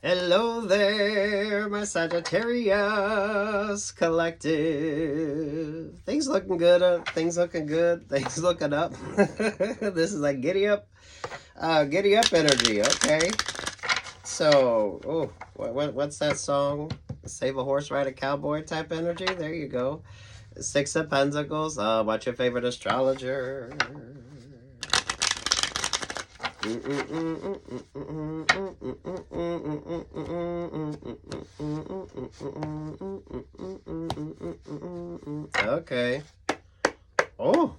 Hello there, my Sagittarius collective. Things looking good. Things looking good. Things looking up. This is like giddy up energy. Okay. So, what's that song? Save a horse, ride a cowboy type energy. There you go. Six of Pentacles. What's your favorite astrologer? Okay. Oh,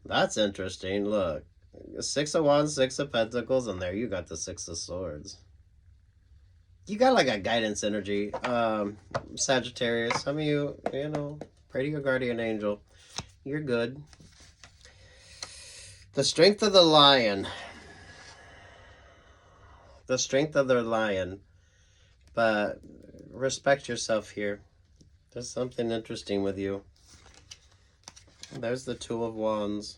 that's interesting. Look, Six of Wands, Six of Pentacles, and there you got the Six of Swords. You got like a guidance energy, Sagittarius. Some of you, pray to your guardian angel. You're good. The strength of the lion. The strength of the lion. But respect yourself here. There's something interesting with you. There's the Two of Wands.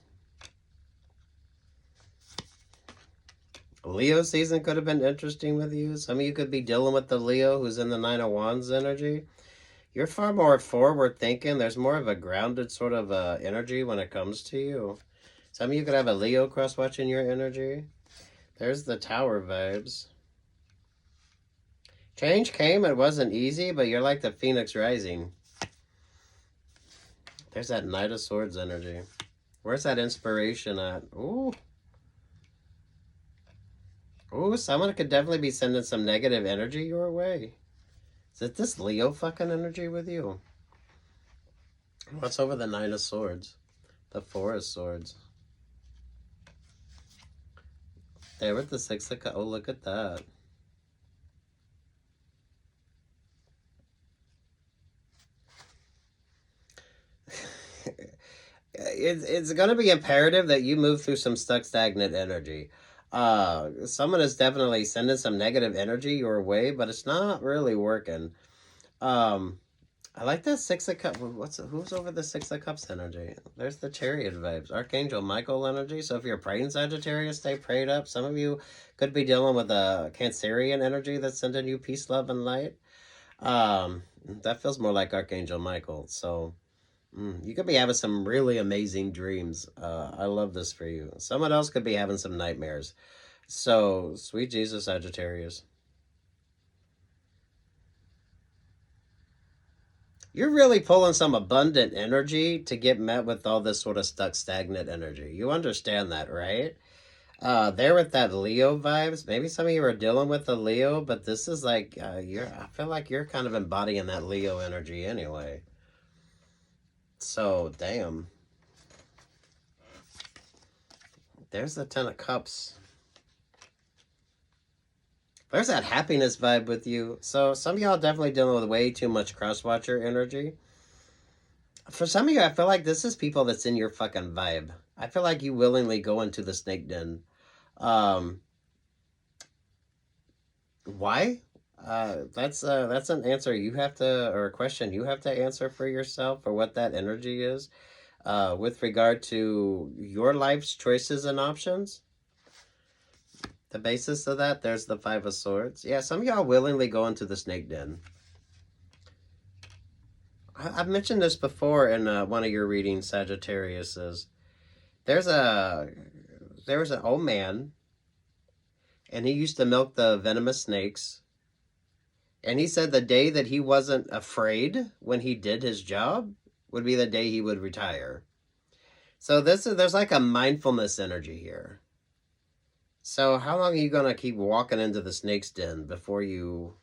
Leo season could have been interesting with you. Some of you could be dealing with the Leo who's in the Nine of Wands energy. You're far more forward thinking. There's more of a grounded sort of energy when it comes to you. Some of you could have a Leo cross watching your energy. There's the Tower vibes. Change came. It wasn't easy, but you're like the Phoenix rising. There's that Knight of Swords energy. Where's that inspiration at? Ooh. Ooh, someone could definitely be sending some negative energy your way. Is it this Leo fucking energy with you? What's over the Nine of Swords? The Four of Swords. There with the Six of Cups. Oh, look at that. It's going to be imperative that you move through some stuck, stagnant energy. Someone is definitely sending some negative energy your way, but it's not really working. I like that Six of Cups. Who's over the Six of Cups energy? There's the Chariot vibes. Archangel Michael energy. So if you're praying Sagittarius, stay prayed up. Some of you could be dealing with a Cancerian energy that's sending you peace, love, and light. That feels more like Archangel Michael. So you could be having some really amazing dreams. I love this for you. Someone else could be having some nightmares. So, sweet Jesus, Sagittarius. You're really pulling some abundant energy to get met with all this sort of stuck, stagnant energy. You understand that, right? There with that Leo vibes. Maybe some of you are dealing with the Leo, but this is like I feel like you're kind of embodying that Leo energy anyway. So, damn. There's the Ten of Cups. There's that happiness vibe with you. So some of y'all definitely dealing with way too much crosswatcher energy. For some of you, I feel like this is people that's in your fucking vibe. I feel like you willingly go into the snake den. Um, why? That's an answer you have to, or a question you have to answer for yourself, for what that energy is. With regard to your life's choices and options. The basis of that, there's the Five of Swords. Yeah, some of y'all willingly go into the snake den. I've mentioned this before in one of your readings, Sagittarius. Is there was an old man, and he used to milk the venomous snakes. And he said the day that he wasn't afraid when he did his job would be the day he would retire. So there's like a mindfulness energy here. So how long are you gonna keep walking into the snake's den before you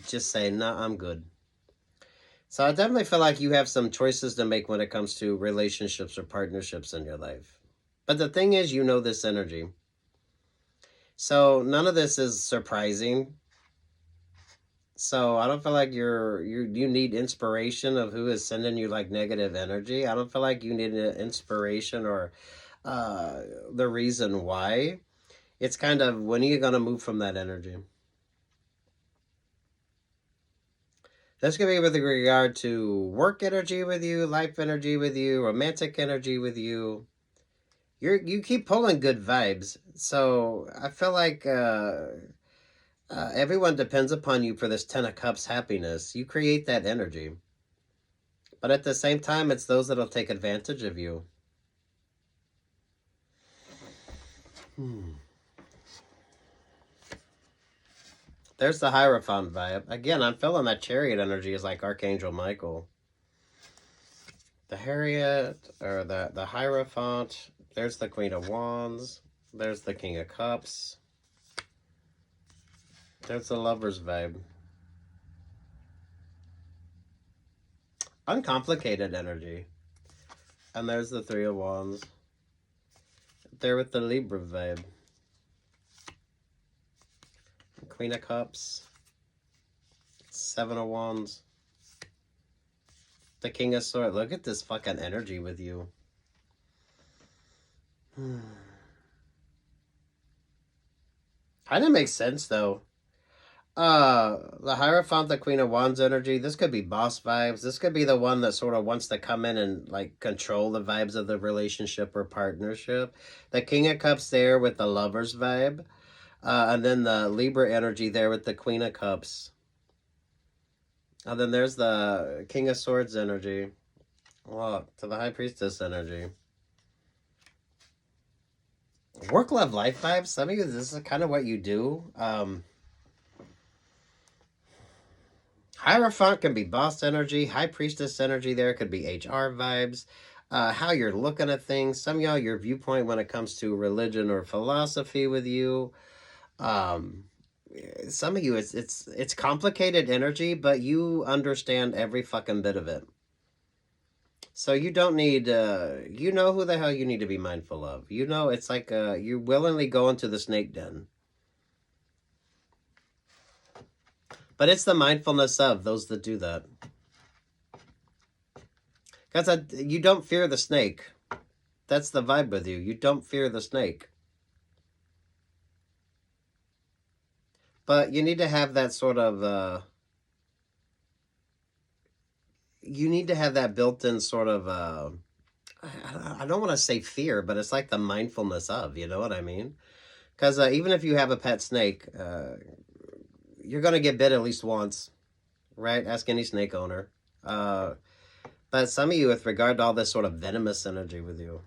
just say, "No, I'm good"? So I definitely feel like you have some choices to make when it comes to relationships or partnerships in your life. But the thing is, you know this energy. So none of this is surprising. So I don't feel like you need inspiration of who is sending you like negative energy. I don't feel like you need an inspiration or the reason why. It's kind of, when are you going to move from that energy? This could be with regard to work energy with you, life energy with you, romantic energy with you. You keep pulling good vibes. So I feel like everyone depends upon you for this Ten of Cups happiness. You create that energy. But at the same time, it's those that'll take advantage of you. There's the Hierophant vibe. Again, I'm feeling that Chariot energy is like Archangel Michael. The Harriet, or the Hierophant. There's the Queen of Wands. There's the King of Cups. There's the Lover's vibe. Uncomplicated energy. And there's the Three of Wands. There with the Libra vibe. Queen of Cups. Seven of Wands. The King of Swords. Look at this fucking energy with you. Kind of makes sense though. The Hierophant, the Queen of Wands energy, this could be boss vibes. This could be the one that sort of wants to come in and like control the vibes of the relationship or partnership. The King of Cups there with the Lover's vibe. And then the Libra energy there with the Queen of Cups. And then there's the King of Swords energy. Well, to the High Priestess energy. Work, love, life vibes. Some of you, this is kind of what you do. Hierophant can be boss energy. High Priestess energy there could be HR vibes. How you're looking at things. Some of y'all, your viewpoint when it comes to religion or philosophy with you. Some of you, it's complicated energy, but you understand every fucking bit of it. So you don't need, you know who the hell you need to be mindful of. You know, it's like you willingly go into the snake den. But it's the mindfulness of those that do that. Because you don't fear the snake. That's the vibe with you. You don't fear the snake. But you need to have that sort of, you need to have that built-in sort of, I don't want to say fear, but it's like the mindfulness of, you know what I mean? Because even if you have a pet snake, you're going to get bit at least once, right? Ask any snake owner. But some of you, with regard to all this sort of venomous energy with you,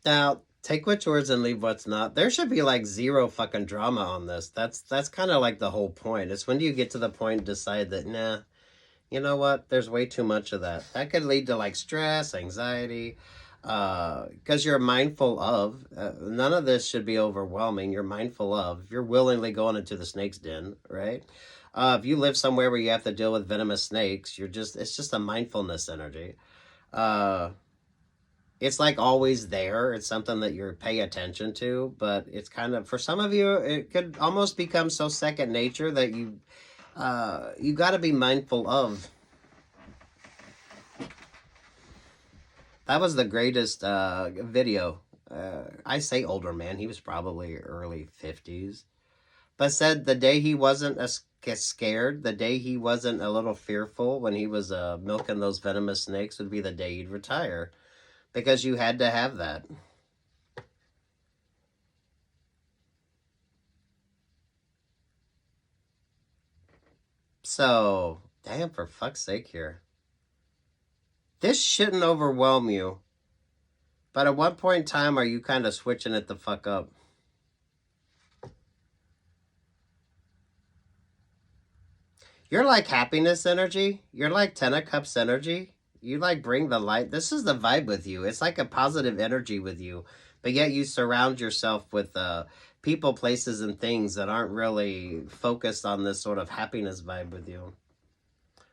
now, take what's yours and leave what's not. There should be like zero fucking drama on this. That's kind of like the whole point. It's when do you get to the point and decide that, nah, you know what? There's way too much of that. That could lead to like stress, anxiety, because you're mindful of, none of this should be overwhelming. You're mindful of, you're willingly going into the snake's den, right? If you live somewhere where you have to deal with venomous snakes, it's just a mindfulness energy. It's like always there. It's something that you're pay attention to, but it's kind of, for some of you, it could almost become so second nature that you got to be mindful of. That was the greatest video. I say older man. He was probably early 50s. But said the day he wasn't scared, the day he wasn't a little fearful when he was milking those venomous snakes would be the day he'd retire. Because you had to have that. So, damn, for fuck's sake here. This shouldn't overwhelm you. But at one point in time, are you kind of switching it the fuck up? You're like happiness energy. You're like Ten of Cups energy. You like bring the light. This is the vibe with you. It's like a positive energy with you. But yet you surround yourself with people, places, and things that aren't really focused on this sort of happiness vibe with you.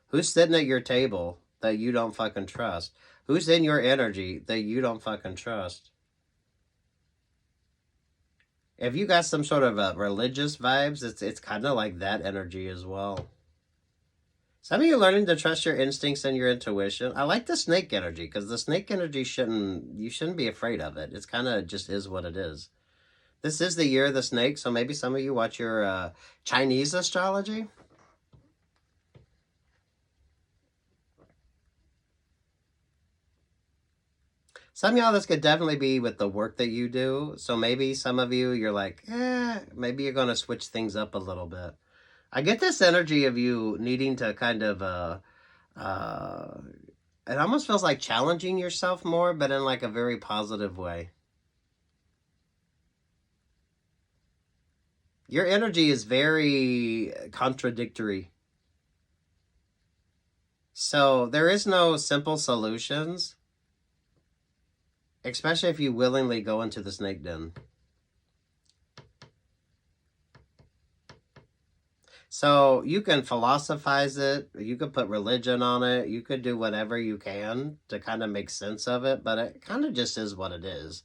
Who's sitting at your table that you don't fucking trust? Who's in your energy that you don't fucking trust? If you got some sort of religious vibes, it's kind of like that energy as well. Some of you are learning to trust your instincts and your intuition. I like the snake energy, because the snake energy you shouldn't be afraid of it. It's kind of just is what it is. This is the year of the snake, so maybe some of you watch your Chinese astrology. Some of y'all, this could definitely be with the work that you do. So maybe some of you, you're like, maybe you're going to switch things up a little bit. I get this energy of you needing to kind of, it almost feels like challenging yourself more, but in like a very positive way. Your energy is very contradictory. So there is no simple solutions, especially if you willingly go into the snake den. So you can philosophize it, you could put religion on it, you could do whatever you can to kind of make sense of it, but it kind of just is what it is.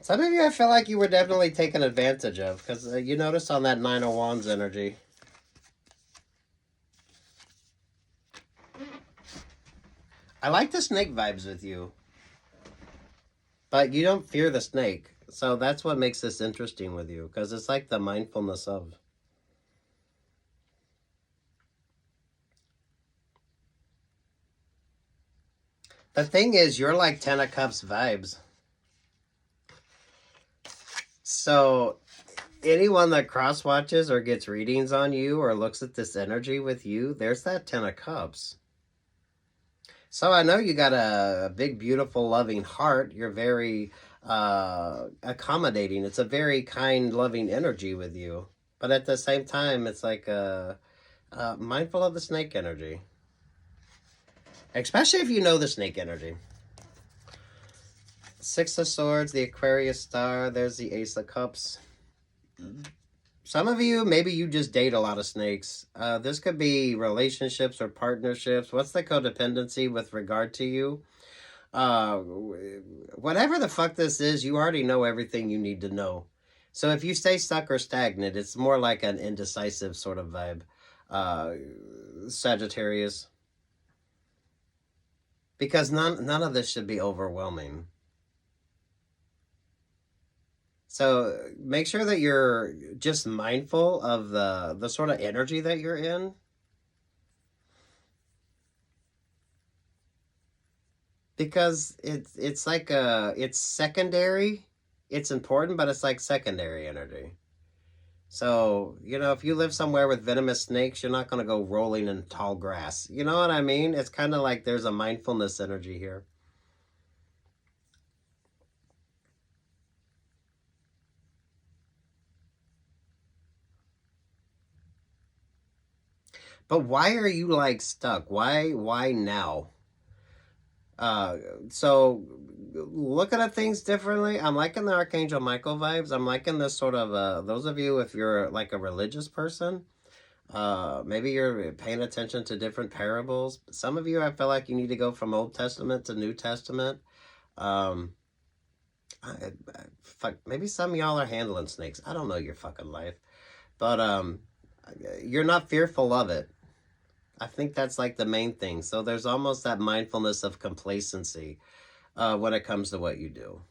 Some of you, I feel like you were definitely taken advantage of, because you notice on that Nine of Wands energy. I like the snake vibes with you, but you don't fear the snake. So that's what makes this interesting with you, because it's like the mindfulness of. The thing is, you're like Ten of Cups vibes. So anyone that cross watches or gets readings on you or looks at this energy with you, there's that Ten of Cups. So I know you got a big, beautiful, loving heart. You're very accommodating. It's a very kind, loving energy with you. But at the same time, it's like mindful of the snake energy. Especially if you know the snake energy. Six of Swords, the Aquarius star. There's the Ace of Cups. Some of you, maybe you just date a lot of snakes. This could be relationships or partnerships. What's the codependency with regard to you? Whatever the fuck this is, you already know everything you need to know. So if you stay stuck or stagnant, it's more like an indecisive sort of vibe. Sagittarius. Because none of this should be overwhelming. So make sure that you're just mindful of the sort of energy that you're in. Because it's like it's secondary. It's important, but it's like secondary energy. So, if you live somewhere with venomous snakes, you're not going to go rolling in tall grass. You know what I mean? It's kind of like there's a mindfulness energy here. But why are you like stuck? Why now? So looking at things differently, I'm liking the Archangel Michael vibes. I'm liking this sort of those of you, if you're like a religious person, maybe you're paying attention to different parables. Some of you, I feel like you need to go from Old Testament to New Testament. um fuck, maybe some of y'all are handling snakes. I don't know your fucking life, but you're not fearful of it. I think that's like the main thing. So there's almost that mindfulness of complacency when it comes to what you do.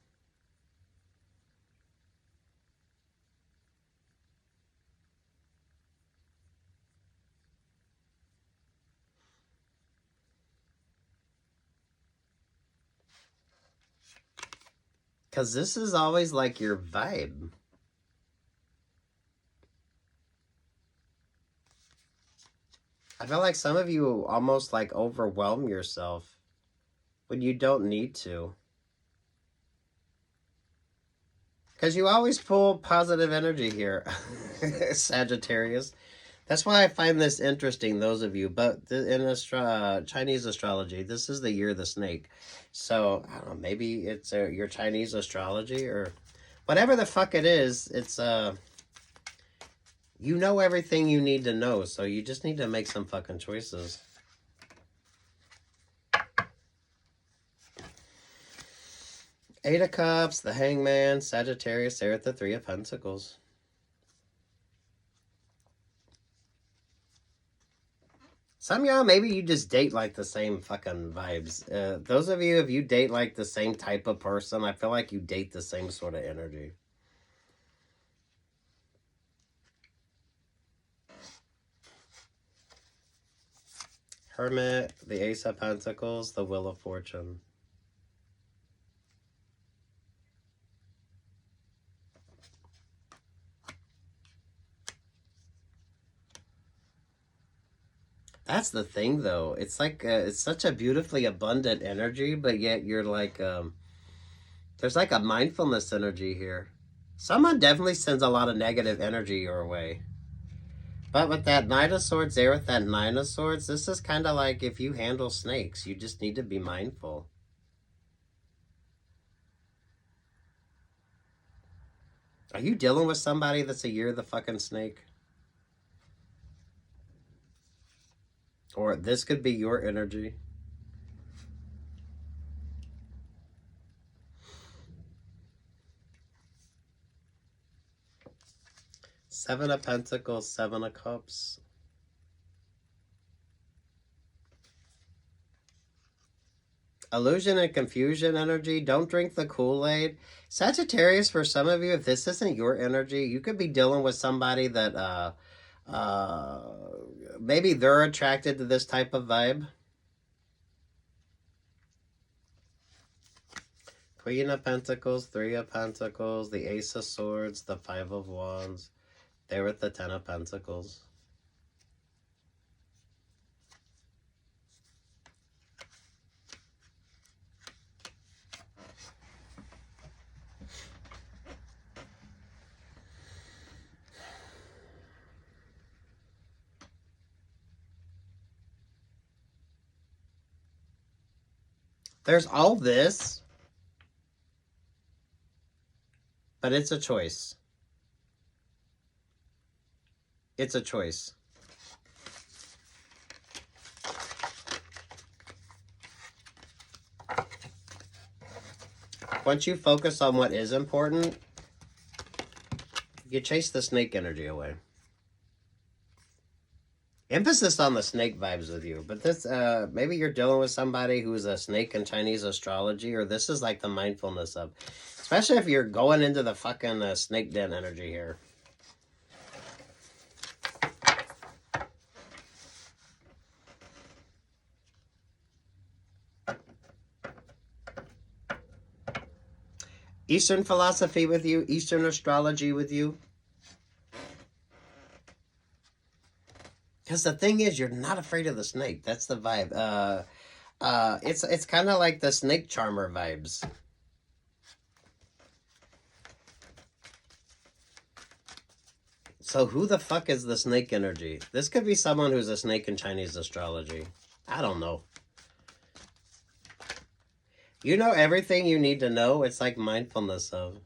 Because this is always like your vibe. I feel like some of you almost like overwhelm yourself when you don't need to. Because you always pull positive energy here, Sagittarius. That's why I find this interesting, those of you. But in Chinese astrology, this is the year of the snake. So, I don't know, maybe it's your Chinese astrology or whatever the fuck it is. It's, you know everything you need to know. So you just need to make some fucking choices. Eight of Cups, the Hangman, Sagittarius, there at the Three of Pentacles. Some of y'all, maybe you just date like the same fucking vibes. Those of you, if you date like the same type of person, I feel like you date the same sort of energy. Hermit, the Ace of Pentacles, the Wheel of Fortune. That's the thing, though. It's like it's such a beautifully abundant energy, but yet you're like there's like a mindfulness energy here. Someone definitely sends a lot of negative energy your way. But with that Knight of Swords there, with that Nine of Swords, this is kind of like if you handle snakes, you just need to be mindful. Are you dealing with somebody that's a year of the fucking snake? Or this could be your energy. Seven of Pentacles, Seven of Cups. Illusion and confusion energy. Don't drink the Kool-Aid. Sagittarius, for some of you, if this isn't your energy, you could be dealing with somebody that maybe they're attracted to this type of vibe. Queen of Pentacles, Three of Pentacles, the Ace of Swords, the Five of Wands. They're with the Ten of Pentacles. There's all this, but it's a choice. It's a choice. Once you focus on what is important, you chase the snake energy away. Emphasis on the snake vibes with you, but this maybe you're dealing with somebody who's a snake in Chinese astrology, or this is like the mindfulness of, especially if you're going into the fucking snake den energy here. Eastern philosophy with you, Eastern astrology with you. Because the thing is, you're not afraid of the snake. That's the vibe. It's kind of like the snake charmer vibes. So who the fuck is the snake energy? This could be someone who's a snake in Chinese astrology. I don't know. You know everything you need to know. It's like mindfulness of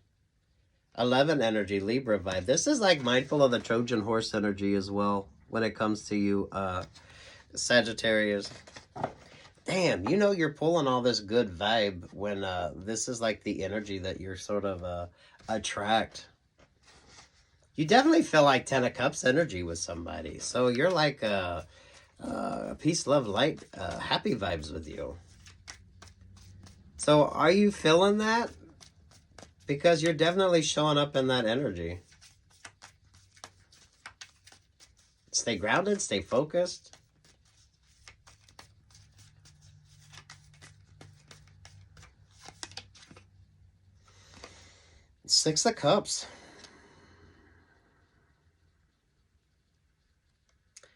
11 energy, Libra vibe. This is like mindful of the Trojan horse energy as well when it comes to you, Sagittarius. Damn, you know you're pulling all this good vibe when this is like the energy that you're sort of attract. You definitely feel like 10 of Cups energy with somebody. So you're like peace, love, light, happy vibes with you. So are you feeling that? Because you're definitely showing up in that energy. Stay grounded, stay focused. Six of Cups.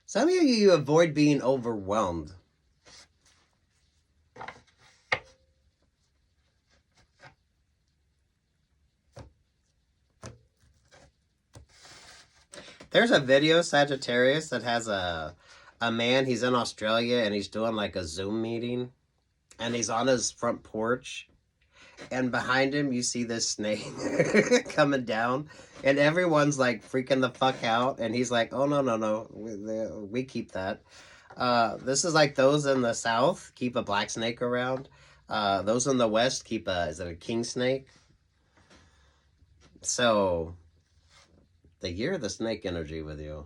Some of you avoid being overwhelmed. There's a video, Sagittarius, that has a man, he's in Australia, and he's doing like a Zoom meeting. And he's on his front porch. And behind him, you see this snake coming down. And everyone's like freaking the fuck out. And he's like, oh, no. We keep that. This is like those in the south keep a black snake around. Those in the west keep is it a king snake? So the year of the snake energy with you.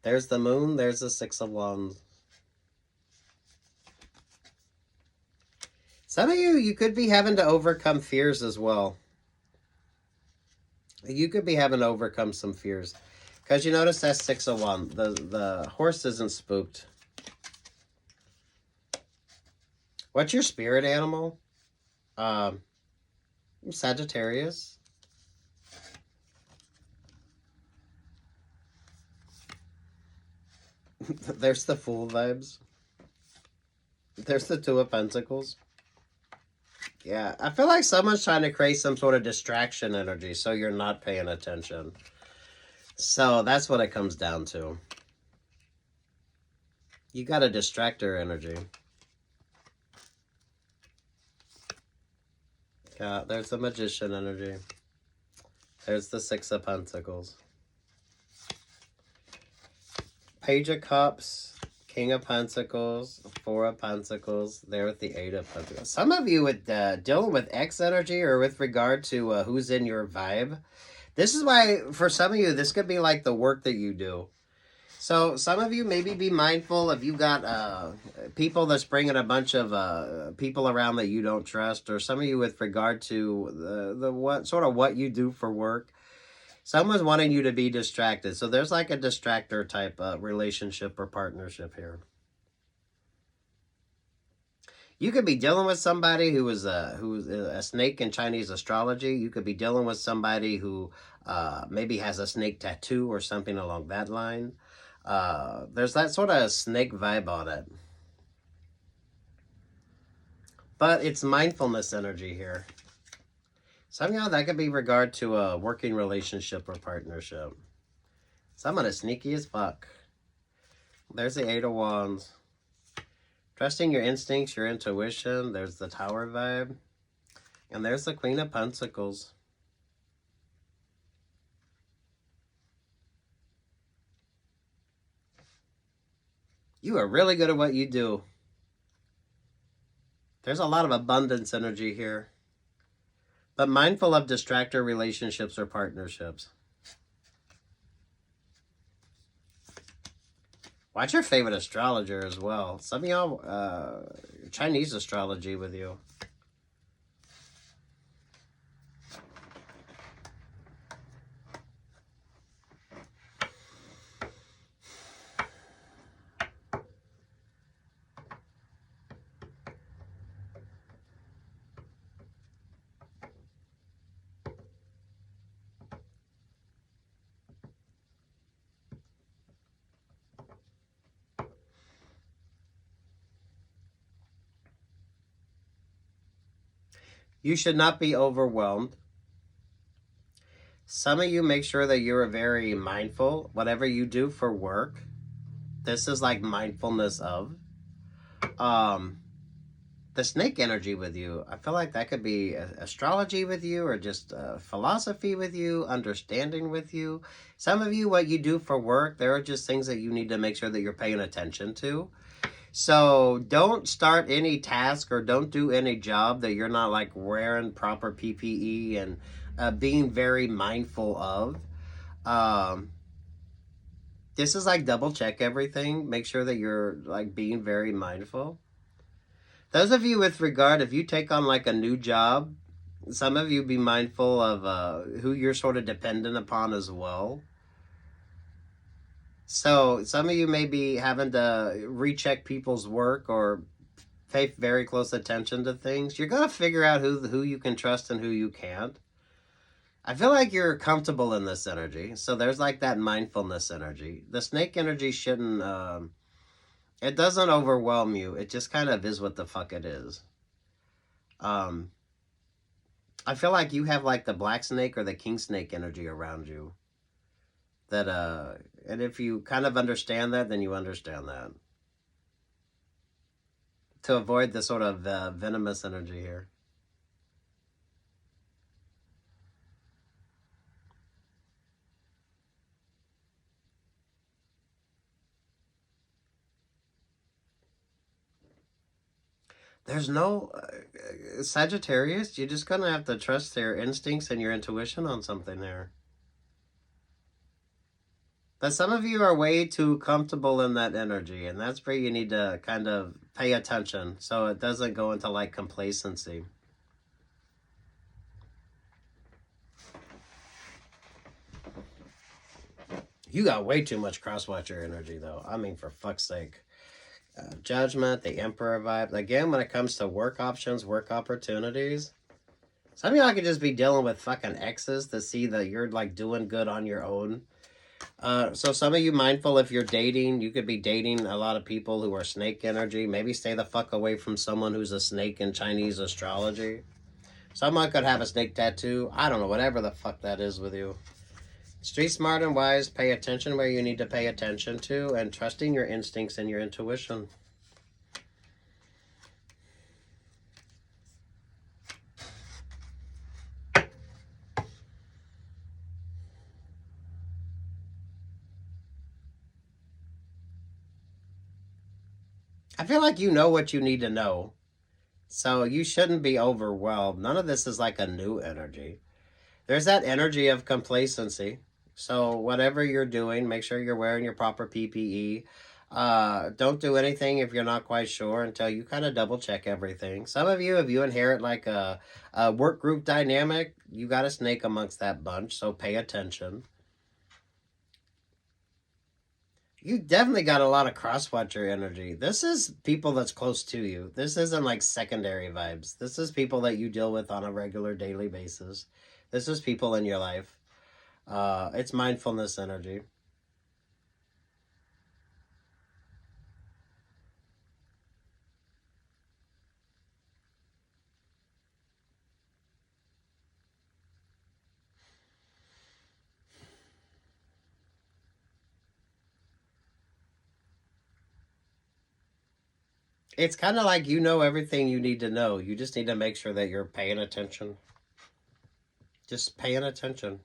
There's the moon. There's the Six of Wands. Some of you could be having to overcome fears as well. You could be having to overcome some fears. Because you notice that Six of Wands. The horse isn't spooked. What's your spirit animal? Sagittarius. There's the Fool vibes. There's the Two of Pentacles. Yeah, I feel like someone's trying to create some sort of distraction energy so you're not paying attention. So that's what it comes down to. You got a distractor energy. Yeah, there's the Magician energy. There's the Six of Pentacles. Page of Cups, King of Pentacles, Four of Pentacles, there with the Eight of Pentacles. Some of you with dealing with X energy or with regard to who's in your vibe. This is why, for some of you, this could be like the work that you do. So some of you maybe be mindful if you got people that's bringing a bunch of people around that you don't trust, or some of you with regard to the what you do for work. Someone's wanting you to be distracted. So there's like a distractor type relationship or partnership here. You could be dealing with somebody who's a snake in Chinese astrology. You could be dealing with somebody who maybe has a snake tattoo or something along that line. There's that sort of snake vibe on it. But it's mindfulness energy here. Somehow that could be regard to a working relationship or partnership. Someone is sneaky as fuck. There's the Eight of Wands. Trusting your instincts, your intuition. There's the Tower vibe. And there's the Queen of Pentacles. You are really good at what you do. There's a lot of abundance energy here. But mindful of distractor relationships or partnerships. Watch your favorite astrologer as well. Some of y'all, Chinese astrology with you. You should not be overwhelmed. Some of you make sure that you're very mindful. Whatever you do for work, this is like mindfulness of. The snake energy with you, I feel like that could be astrology with you or just philosophy with you, understanding with you. Some of you, what you do for work, there are just things that you need to make sure that you're paying attention to. So don't start any task or don't do any job that you're not like wearing proper PPE and being very mindful of. This is like double check everything. Make sure that you're like being very mindful. Those of you with regard, if you take on like a new job, some of you be mindful of who you're sort of dependent upon as well. So some of you may be having to recheck people's work or pay very close attention to things. You're going to figure out who you can trust and who you can't. I feel like you're comfortable in this energy. So there's like that mindfulness energy. The snake energy shouldn't, it doesn't overwhelm you. It just kind of is what the fuck it is. I feel like you have like the black snake or the king snake energy around you. That, and if you kind of understand that, then you understand that. To avoid the sort of venomous energy here. There's no Sagittarius. You're just gonna have to trust your instincts and your intuition on something there. But some of you are way too comfortable in that energy, and that's where you need to kind of pay attention so it doesn't go into like complacency. You got way too much crosswatcher energy, though. I mean, for fuck's sake. Judgment, the Emperor vibe. Again, when it comes to work options, work opportunities, some of y'all could just be dealing with fucking exes to see that you're like doing good on your own. So some of you mindful if you're dating, you could be dating a lot of people who are snake energy. Maybe stay the fuck away from someone who's a snake in Chinese astrology. Someone could have a snake tattoo. I don't know, whatever the fuck that is with you. Street smart and wise, pay attention where you need to pay attention to, and trusting your instincts and your intuition. I feel like you know what you need to know. So you shouldn't be overwhelmed. None of this is like a new energy. There's that energy of complacency. So whatever you're doing, make sure you're wearing your proper PPE. Don't do anything if you're not quite sure until you kind of double check everything. Some of you, if you inherit like a work group dynamic, you got a snake amongst that bunch. So pay attention. You definitely got a lot of crosswatcher energy. This is people that's close to you. This isn't like secondary vibes. This is people that you deal with on a regular daily basis. This is people in your life. It's mindfulness energy. It's kind of like you know everything you need to know. You just need to make sure that you're paying attention. Just paying attention.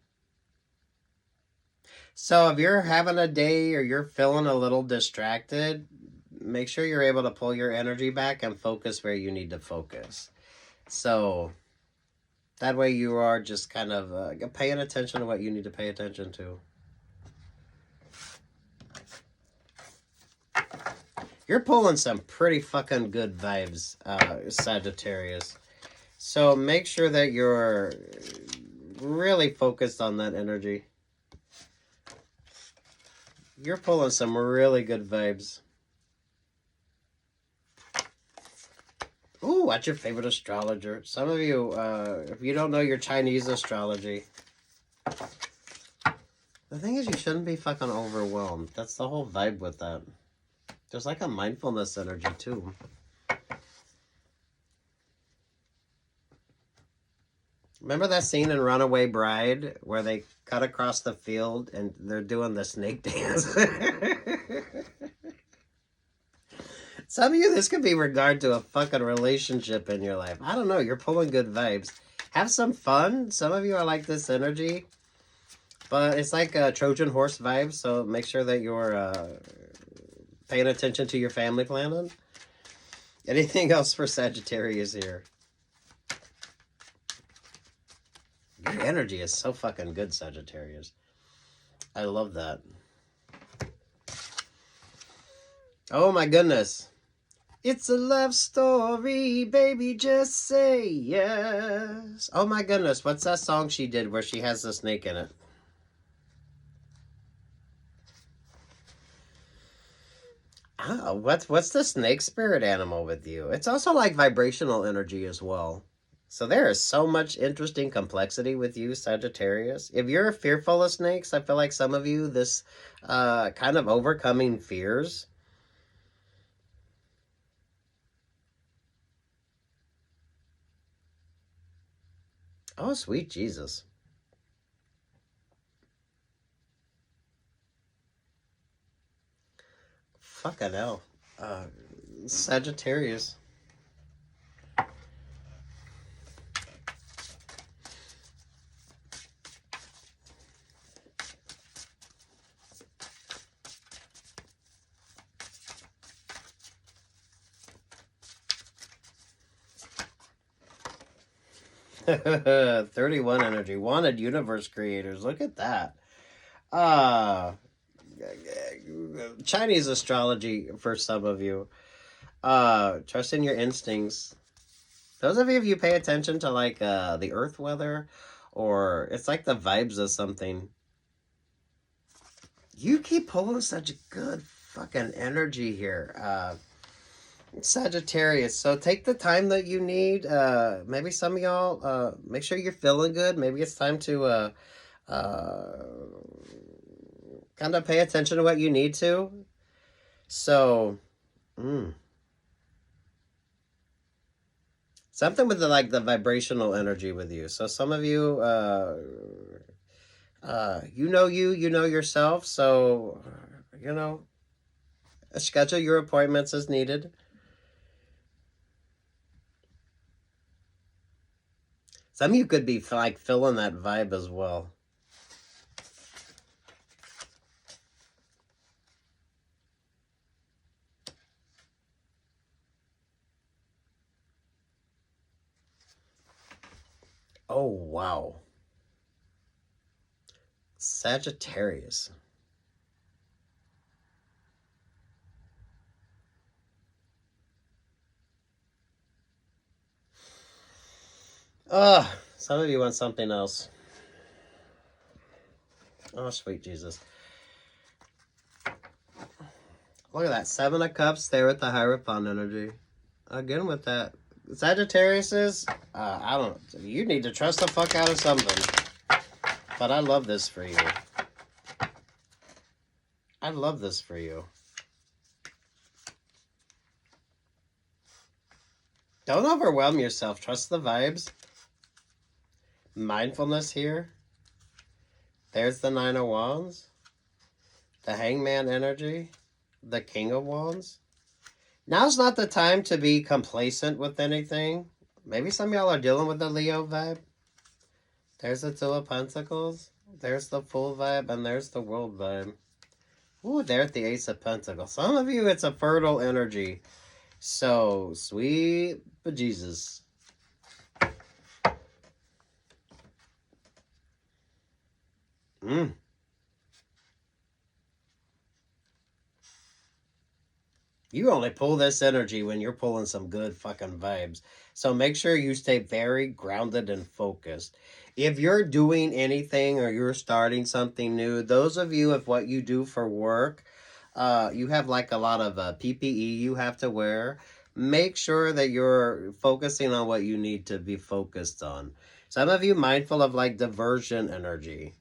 So if you're having a day or you're feeling a little distracted, make sure you're able to pull your energy back and focus where you need to focus. So that way you are just kind of paying attention to what you need to pay attention to. You're pulling some pretty fucking good vibes, Sagittarius. So make sure that you're really focused on that energy. You're pulling some really good vibes. Ooh, what's your favorite astrologer? Some of you, if you don't know your Chinese astrology, the thing is you shouldn't be fucking overwhelmed. That's the whole vibe with that. There's like a mindfulness energy too. Remember that scene in Runaway Bride where they cut across the field and they're doing the snake dance? Some of you, this could be regard to a fucking relationship in your life. I don't know. You're pulling good vibes. Have some fun. Some of you are like this energy. But it's like a Trojan horse vibe. So make sure that you're paying attention to your family planning. Anything else for Sagittarius here? Your energy is so fucking good, Sagittarius. I love that. Oh my goodness. It's a love story, baby, just say yes. Oh my goodness, what's that song she did where she has the snake in it? Oh, what's the snake spirit animal with you? It's also like vibrational energy as well. So there is so much interesting complexity with you, Sagittarius. If you're fearful of snakes, I feel like some of you, this kind of overcoming fears. Oh, sweet Jesus. Fucking hell. Sagittarius. (31) energy. Wanted universe creators. Look at that. Chinese astrology for some of you. Trust in your instincts. Those of you pay attention to like the earth weather, or it's like the vibes of something. You keep pulling such good fucking energy here. Sagittarius. So take the time that you need. Maybe some of y'all make sure you're feeling good. Maybe it's time to kind of pay attention to what you need to. So, something with the like the vibrational energy with you. So some of you, you know yourself. So, schedule your appointments as needed. Some of you could be like feeling that vibe as well. Oh, wow. Sagittarius. Some of you want something else. Oh, sweet Jesus. Look at that. 7 of Cups there with the Hierophant energy. Again with that. Sagittarius is, I don't, you need to trust the fuck out of something. But I love this for you. I love this for you. Don't overwhelm yourself. Trust the vibes. Mindfulness here. There's the 9 of Wands. The Hangman energy. The King of Wands. Now's not the time to be complacent with anything. Maybe some of y'all are dealing with the Leo vibe. There's the 2 of Pentacles. There's the Fool vibe. And there's the World vibe. Ooh, there's the Ace of Pentacles. Some of you, it's a fertile energy. So, sweet bejesus. You only pull this energy when you're pulling some good fucking vibes. So make sure you stay very grounded and focused. If you're doing anything or you're starting something new, those of you, if what you do for work, you have like a lot of PPE you have to wear, make sure that you're focusing on what you need to be focused on. Some of you mindful of like diversion energy.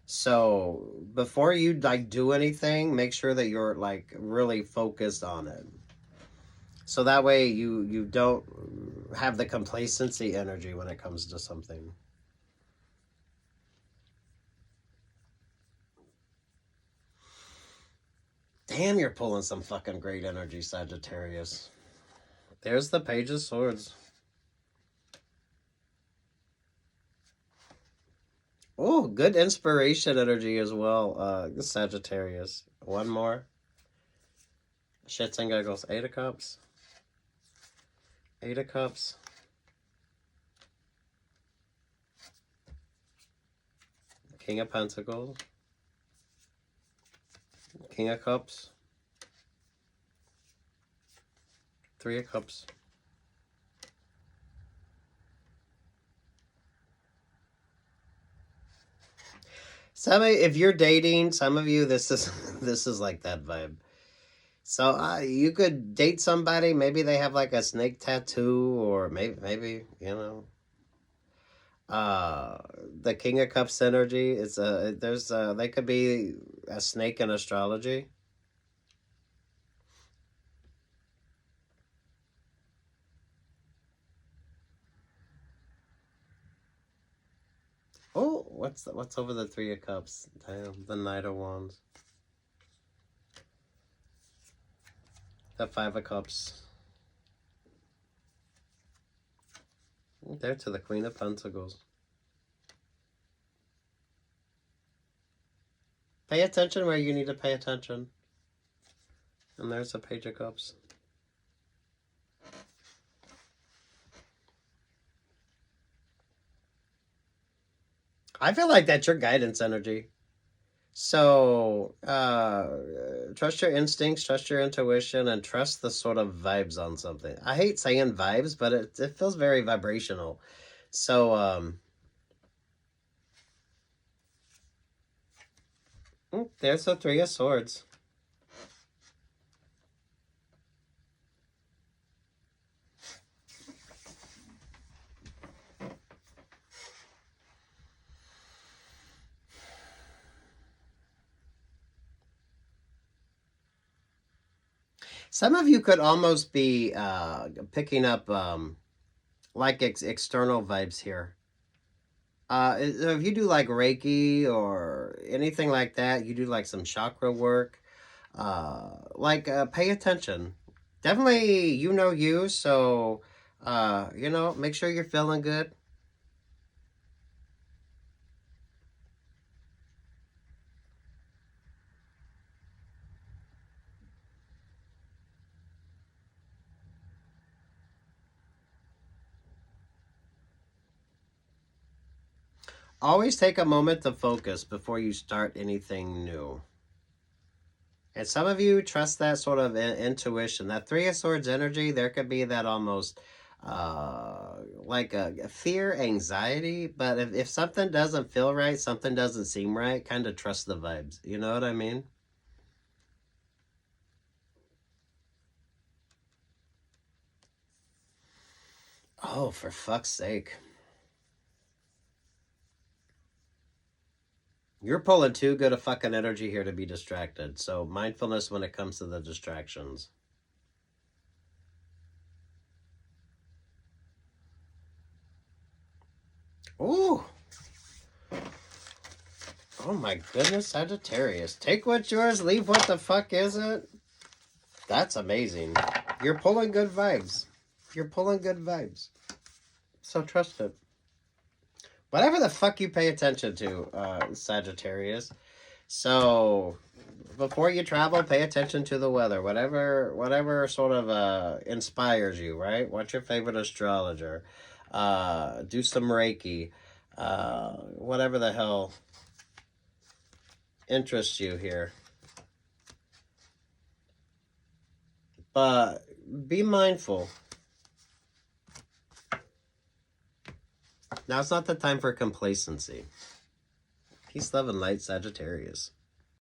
So before you like do anything, make sure that you're like really focused on it. So that way you don't have the complacency energy when it comes to something. Damn, you're pulling some fucking great energy, Sagittarius. There's the Page of Swords. Oh, good inspiration energy as well, Sagittarius. One more. Shits and giggles. 8 of Cups. 8 of Cups. King of Pentacles. King of Cups. 3 of Cups. If you're dating, some of you, this is like that vibe. So you could date somebody. Maybe they have like a snake tattoo, or maybe the King of Cups energy. It's they could be a snake in astrology. Oh, what's over the 3 of Cups? Damn, the Knight of Wands. The 5 of Cups. There to the Queen of Pentacles. Pay attention where you need to pay attention. And there's a Page of Cups. I feel like that's your guidance energy. So, trust your instincts, trust your intuition, and trust the sort of vibes on something. I hate saying vibes, but it feels very vibrational. So, there's the Three of Swords. Some of you could almost be picking up like external vibes here. If you do like Reiki or anything like that, you do like some chakra work, pay attention. Definitely, you know you, so, make sure you're feeling good. Always take a moment to focus before you start anything new. And some of you trust that sort of intuition. That Three of Swords energy, there could be that almost like a fear, anxiety. But if something doesn't feel right, something doesn't seem right, kind of trust the vibes. You know what I mean? Oh, for fuck's sake. You're pulling too good a fucking energy here to be distracted. So mindfulness when it comes to the distractions. Ooh. Oh my goodness, Sagittarius. Take what's yours, leave what the fuck isn't. That's amazing. You're pulling good vibes. You're pulling good vibes. So trust it. Whatever the fuck you pay attention to, Sagittarius. So before you travel, pay attention to the weather. Whatever sort of inspires you, right? What's your favorite astrologer? Do some Reiki. Whatever the hell interests you here. But be mindful. Now it's not the time for complacency. Peace, love, and light, Sagittarius.